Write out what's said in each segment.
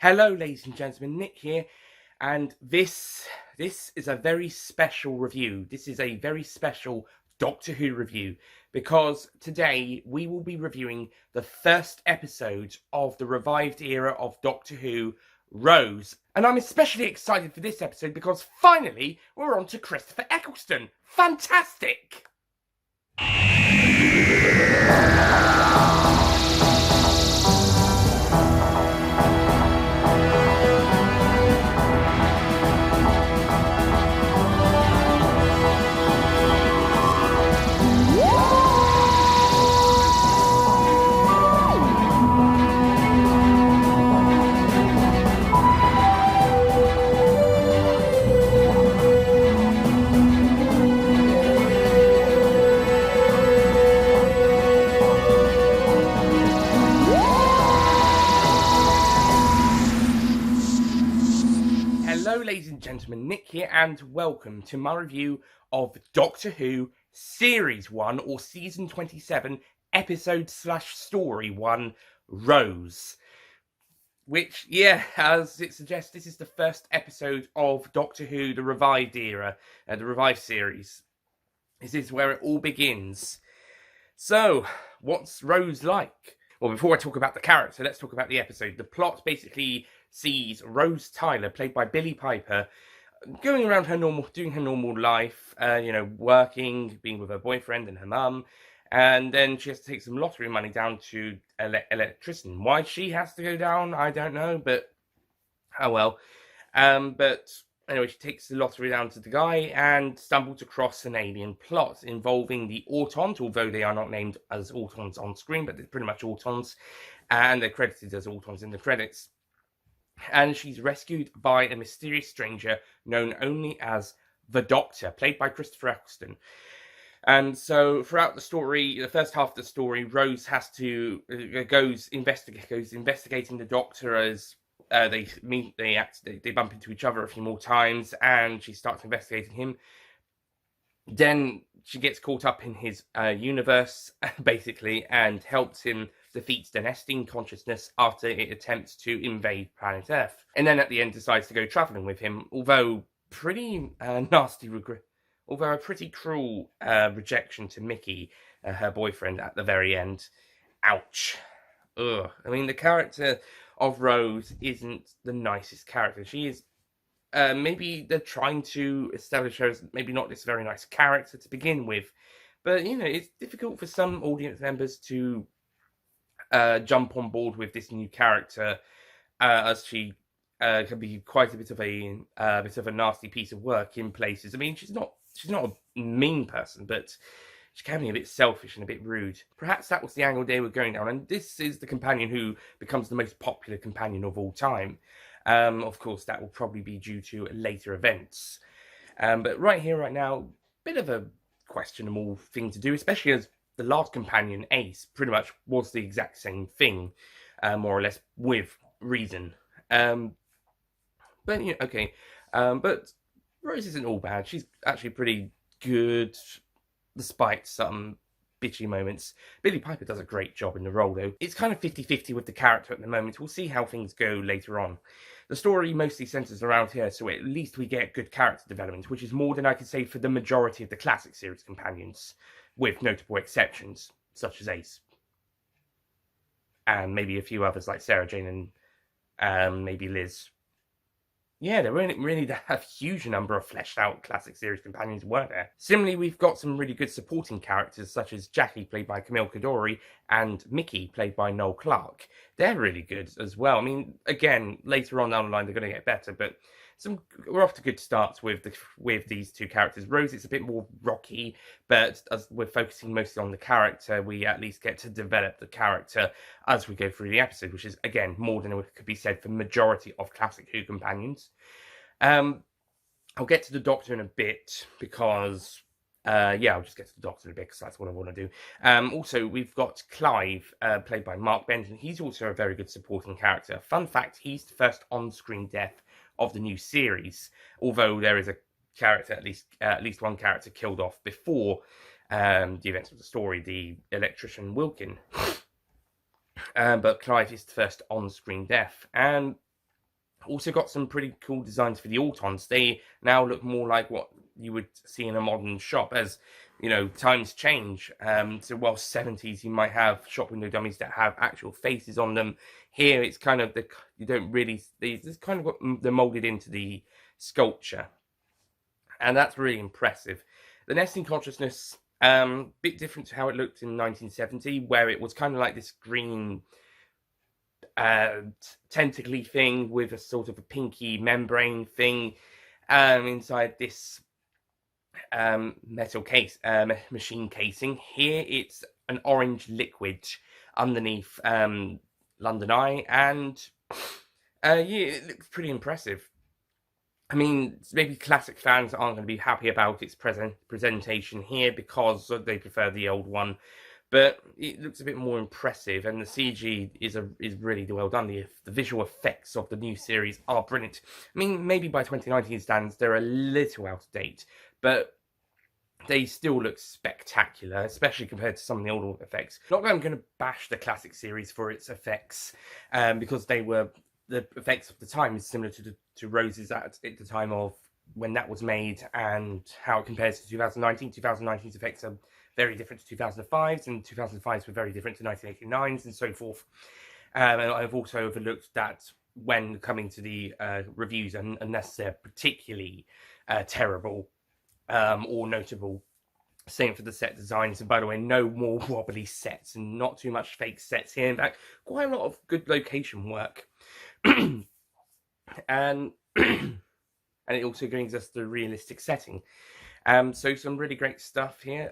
Hello, ladies and gentlemen, Nick here, and this is a very special review. This is a very special Doctor Who review because today we will be reviewing the first episode of the revived era of Doctor Who, Rose. And I'm especially excited for this episode because finally we're on to Christopher Eccleston. Fantastic! Hello, ladies and gentlemen, Nick here, and welcome to my review of Doctor Who Series 1, or Season 27, Episode/Story 1, Rose. Which, yeah, as it suggests, this is the first episode of Doctor Who, the revived era, the revived series. This is where it all begins. So, what's Rose like? Well, before I talk about the character, let's talk about the episode. The plot basically sees Rose Tyler, played by Billie Piper, going around doing her normal life, working, being with her boyfriend and her mum, and then she has to take some lottery money down to electrician. Why she has to go down, I don't know, but oh well. But anyway, she takes the lottery down to the guy and stumbles across an alien plot involving the Autons, although they are not named as Autons on screen, but they're pretty much Autons, and they're credited as Autons in the credits. And she's rescued by a mysterious stranger known only as the Doctor, played by Christopher Eccleston. And so throughout the story, the first half of the story, Rose has to goes investigating the Doctor as they bump into each other a few more times, and she starts investigating him. Then she gets caught up in his universe, basically, and helps him defeat the Nestine consciousness after it attempts to invade planet Earth. And then at the end decides to go travelling with him, although a pretty cruel rejection to Mickey, her boyfriend, at the very end. Ouch. Ugh. I mean, the character of Rose isn't the nicest character. She is maybe they're trying to establish her as maybe not this very nice character to begin with, but it's difficult for some audience members to jump on board with this new character, as she can be quite a bit of a nasty piece of work in places. I mean, she's not a mean person, but she can be a bit selfish and a bit rude. Perhaps that was the angle they were going down, and this is the companion who becomes the most popular companion of all time. Of course, that will probably be due to later events. But right here, right now, bit of a questionable thing to do, especially as the last companion, Ace, pretty much was the exact same thing, more or less, with reason. But Rose isn't all bad. She's actually pretty good, despite some bitchy moments. Billie Piper does a great job in the role, though. It's kind of 50-50 with the character at the moment. We'll see how things go later on. The story mostly centers around here, so at least we get good character development, which is more than I could say for the majority of the classic series companions, with notable exceptions, such as Ace. And maybe a few others like Sarah Jane and maybe Liz. Yeah, there weren't really a huge number of fleshed out classic series companions, were there? Similarly, we've got some really good supporting characters, such as Jackie, played by Camille Coduri, and Mickey, played by Noel Clarke. They're really good as well. I mean, again, later on down the line, they're going to get better, but we're off to good starts with these two characters. Rose is a bit more rocky, but as we're focusing mostly on the character, we at least get to develop the character as we go through the episode, which is, again, more than could be said for the majority of classic Who companions. I'll get to the Doctor in a bit because I'll just get to the Doctor in a bit because that's what I want to do. Also, we've got Clive, played by Mark Benton. He's also a very good supporting character. Fun fact, he's the first on-screen death of the new series, although there is a character, at least one character killed off before the events of the story, the electrician Wilkin. But Clive is the first on-screen death. And Also got some pretty cool designs for the Autons. They now look more like what you would see in a modern shop, as times change. So while 70s you might have shop window dummies that have actual faces on them, here it's kind of they're molded into the sculpture, and that's really impressive. The nesting consciousness, bit different to how it looked in 1970, where it was kind of like this green tentacly thing with a sort of a pinky membrane thing inside this metal case, machine casing. Here it's an orange liquid underneath London Eye, and yeah, it looks pretty impressive. I mean, maybe classic fans aren't going to be happy about its presentation here because they prefer the old one, but it looks a bit more impressive, and the CG is really well done. The visual effects of the new series are brilliant. I mean, maybe by 2019 standards, they're a little out of date, but they still look spectacular, especially compared to some of the older effects. Not that I'm going to bash the classic series for its effects, because the effects of the time is similar to Rose's at the time of when that was made, and how it compares to 2019. 2019's effects are very different to 2005's, and 2005's were very different to 1989's, and so forth. And I've also overlooked that when coming to the reviews, unless they're particularly terrible or notable. Same for the set designs, and by the way, no more wobbly sets and not too much fake sets here. In fact, quite a lot of good location work. and it also brings us the realistic setting. So some really great stuff here.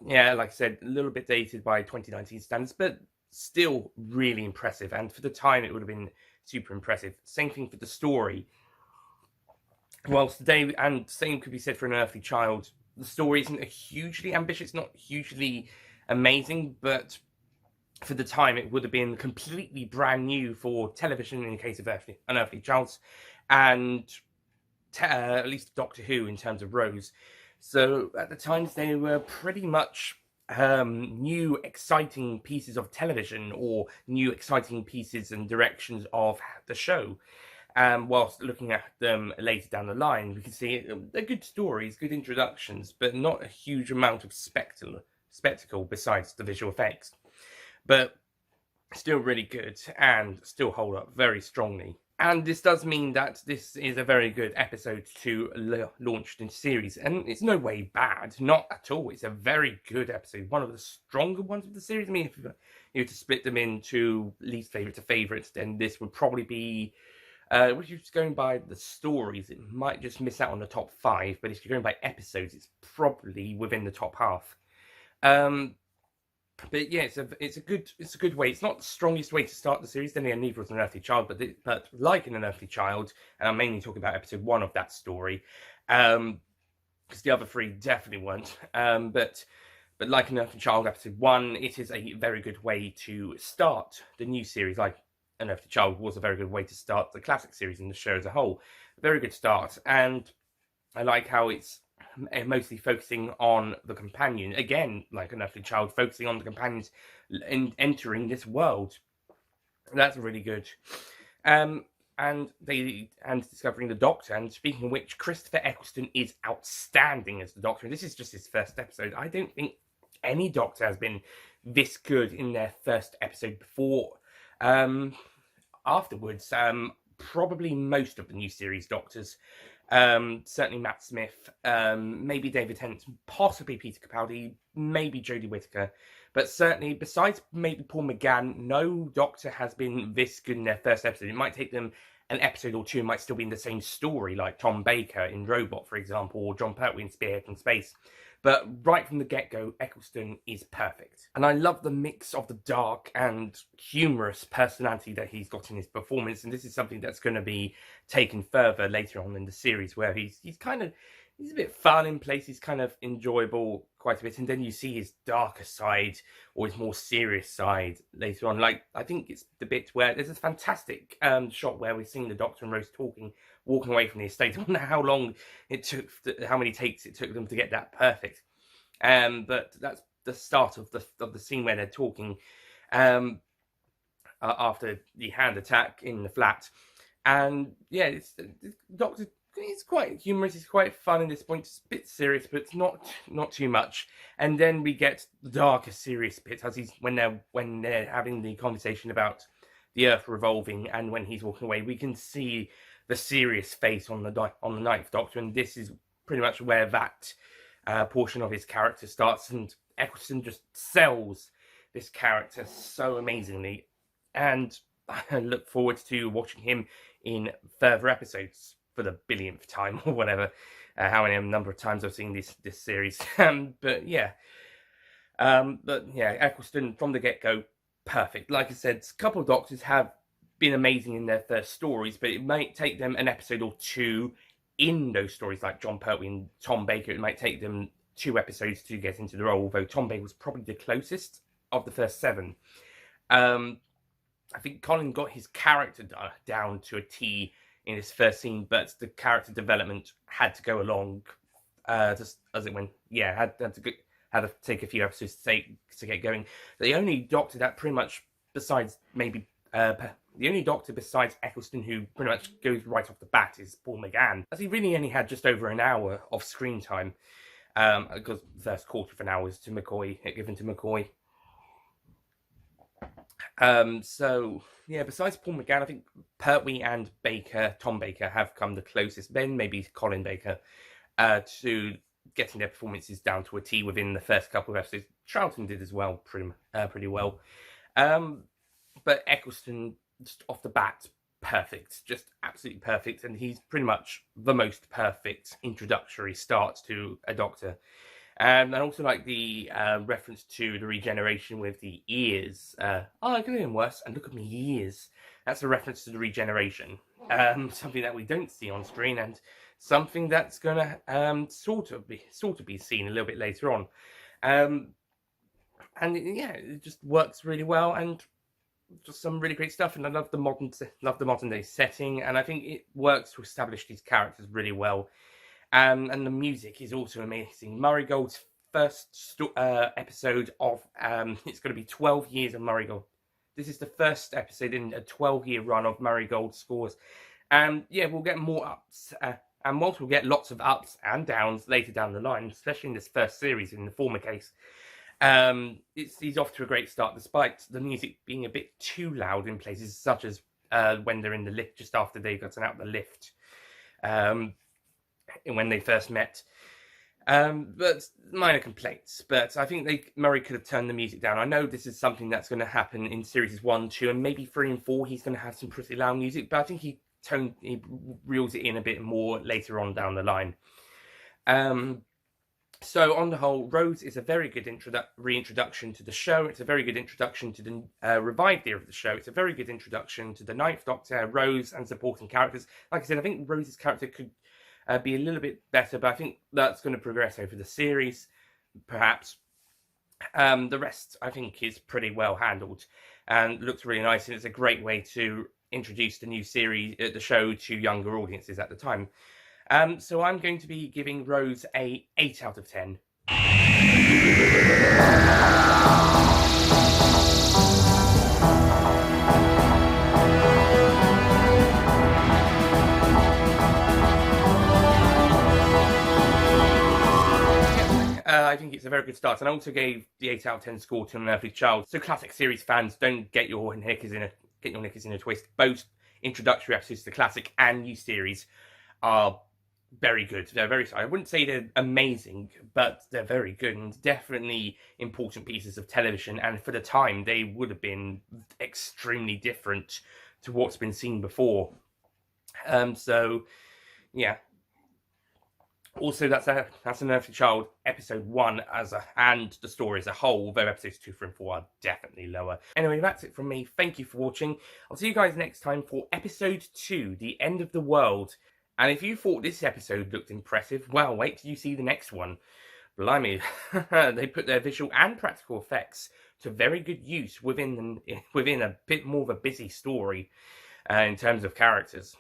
Yeah, like I said, a little bit dated by 2019 standards, but still really impressive. And for the time, it would have been super impressive. Same thing for the story. Whilst today, and same could be said for An Earthly Child, the story isn't hugely ambitious, not hugely amazing, but for the time, it would have been completely brand new for television in the case of An Earthly Child, and at least Doctor Who in terms of Rose. So at the times, they were pretty much new, exciting pieces of television, or new, exciting pieces and directions of the show. Whilst looking at them later down the line, we can see they're good stories, good introductions, but not a huge amount of spectacle besides the visual effects. But still really good, and still hold up very strongly. And this does mean that this is a very good episode to launch the series. And it's no way bad, not at all. It's a very good episode, one of the stronger ones of the series. I mean, if you were to split them into least favourite to favourites, then this would probably be... if you're just going by the stories, it might just miss out on the top 5. But if you're going by episodes, it's probably within the top half. But yeah, it's a good way. It's not the strongest way to start the series. Then again, neither was An Earthly Child, but like in An Earthly Child, and I'm mainly talking about episode 1 of that story, because the other 3 definitely weren't. But like An Earthly Child, episode 1, it is a very good way to start the new series. Like An Earthly Child was a very good way to start the classic series and the show as a whole. Very good start, and I like how it's mostly focusing on the companion. Again, like An Earthly Child, focusing on the companions entering this world. That's really good. And discovering the Doctor. And speaking of which, Christopher Eccleston is outstanding as the Doctor. And this is just his first episode. I don't think any Doctor has been this good in their first episode before. Afterwards, probably most of the new series Doctors. Certainly Matt Smith, maybe David Tennant, possibly Peter Capaldi, maybe Jodie Whittaker, but certainly besides maybe Paul McGann, no Doctor has been this good in their first episode. It might take them an episode or two, it might still be in the same story, like Tom Baker in Robot, for example, or John Pertwee in Spearhead from Space. But right from the get-go, Eccleston is perfect. And I love the mix of the dark and humorous personality that he's got in his performance. And this is something that's going to be taken further later on in the series, where he's a bit fun in places, kind of enjoyable quite a bit. And then you see his darker side, or his more serious side later on. Like, I think it's the bit where there's a fantastic shot where we're seeing the Doctor and Rose walking away from the estate. I wonder how long it took, how many takes it took them to get that perfect. But that's the start of the scene where they're talking after the hand attack in the flat. And yeah, Doctor. It's quite humorous. It's quite fun at this point. It's a bit serious, but it's not too much. And then we get the darker, serious bits as when they're having the conversation about the Earth revolving, and when he's walking away, we can see the serious face on the Ninth Doctor, and this is pretty much where that portion of his character starts. And Eccleston just sells this character so amazingly, and I look forward to watching him in further episodes for the billionth time or whatever, how many number of times I've seen this series. But yeah, Eccleston from the get-go, perfect. Like I said, a couple of Doctors have been amazing in their first stories, but it might take them an episode or two in those stories, like John Pertwee and Tom Baker. It might take them 2 episodes to get into the role, although Tom Baker was probably the closest of the first 7. I think Colin got his character down to a T in his first scene, but the character development had to go along just as it went. Yeah, had to take a few episodes to get going. The only Doctor that pretty much, besides maybe the only Doctor besides Eccleston who pretty much goes right off the bat is Paul McGann, as he really only had just over an hour of screen time, because the first quarter of an hour was given to McCoy. So yeah, besides Paul McGann, I think Pertwee and Tom Baker, have come the closest. Then maybe Colin Baker, to getting their performances down to a T within the first couple of episodes. Charlton did as well, pretty well. But Eccleston, just off the bat, perfect, just absolutely perfect, and he's pretty much the most perfect introductory start to a Doctor. And I also like the reference to the regeneration with the ears. I can do them worse, and look at my ears. That's a reference to the regeneration. Something that we don't see on screen, and something that's gonna sort of be seen a little bit later on. And yeah, it just works really well, and just some really great stuff. And I love the modern day setting, and I think it works to establish these characters really well. And the music is also amazing. Murray Gold's first episode of it's going to be 12 years of Murray Gold. This is the first episode in a 12-year run of Murray Gold scores. And yeah, we'll get more ups. And whilst we'll get lots of ups and downs later down the line, especially in this first series, in the former case, he's off to a great start, despite the music being a bit too loud in places, such as when they're in the lift, just after they've gotten out the lift. When they first met, but minor complaints. But I think Murray could have turned the music down. I know this is something that's going to happen in series 1, 2, and maybe 3 and 4. He's going to have some pretty loud music, but I think he reels it in a bit more later on down the line. So on the whole, Rose is a very good reintroduction to the show. It's a very good introduction to the revived era of the show. It's a very good introduction to the Ninth Doctor, Rose, and supporting characters. Like I said, I think Rose's character could be a little bit better, but I think that's going to progress over the series, perhaps. The rest, I think, is pretty well handled and looks really nice, and it's a great way to introduce the new series, the show, to younger audiences at the time. So I'm going to be giving Rose a 8 out of 10. I think it's a very good start, and I also gave the 8 out of 10 score to An Unearthly Child. So classic series fans, don't get your knickers in a twist. Both introductory episodes to the classic and new series are very good. They're I wouldn't say they're amazing, but they're very good, and definitely important pieces of television. And for the time, they would have been extremely different to what's been seen before. So yeah. Also, that's An Unearthly Child episode 1 and the story as a whole, although episodes 2, 3, and 4 are definitely lower. Anyway, that's it from me. Thank you for watching. I'll see you guys next time for episode 2, The End of the World. And if you thought this episode looked impressive, well, wait till you see the next one. Blimey, they put their visual and practical effects to very good use within a bit more of a busy story in terms of characters.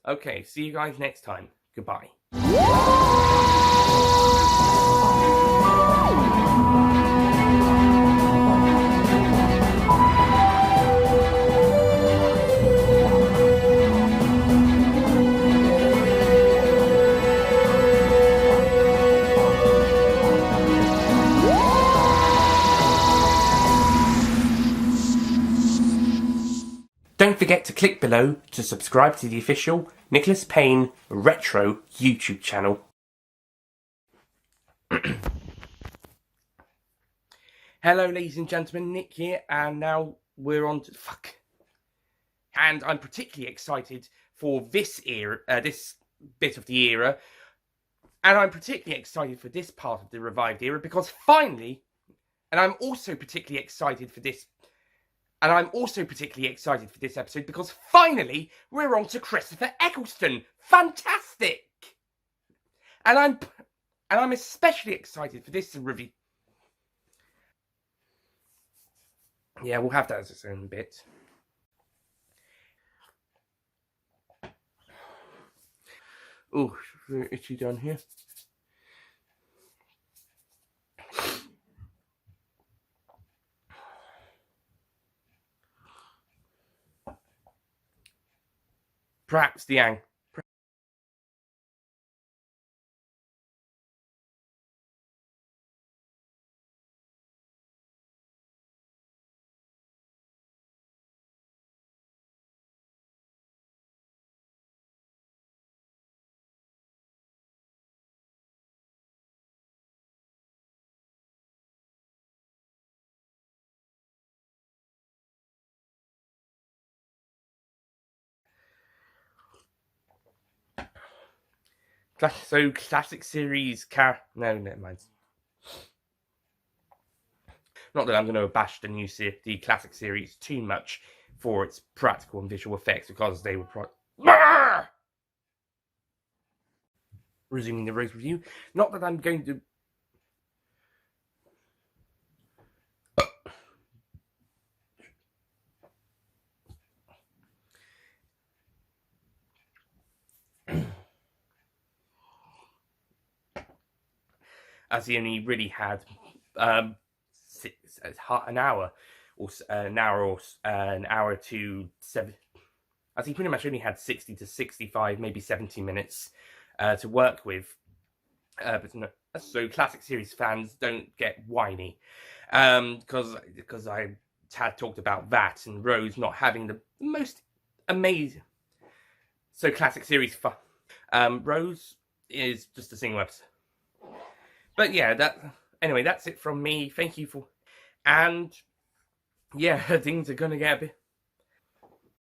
Okay, see you guys next time. Goodbye. forget to click below to subscribe to the official Nicholas Payne Retro YouTube channel. Hello ladies and gentlemen, Nick here, and now we're on to... And I'm particularly excited for this era, this bit of the era, and I'm particularly excited for this part of the revived era because finally, and I'm also particularly excited for this episode because finally we're on to Christopher Eccleston. Fantastic! And I'm especially excited for this review. Yeah, we'll have that as its own bit. Oh, itchy down here. Perhaps the ang. So classic series no, never mind. Not that I'm going to bash the classic series too much for its practical and visual effects because they were resuming the Rose review. Not that I'm going to. As he only really had an hour to 7, as he pretty much only had 60 to 65, maybe 70 minutes to work with. But no, so classic series fans don't get whiny, because I had talked about that and Rose not having the most amazing. So classic series Rose is just a single episode. But yeah, anyway, that's it from me. Thank you for, and yeah, things are gonna get a bit.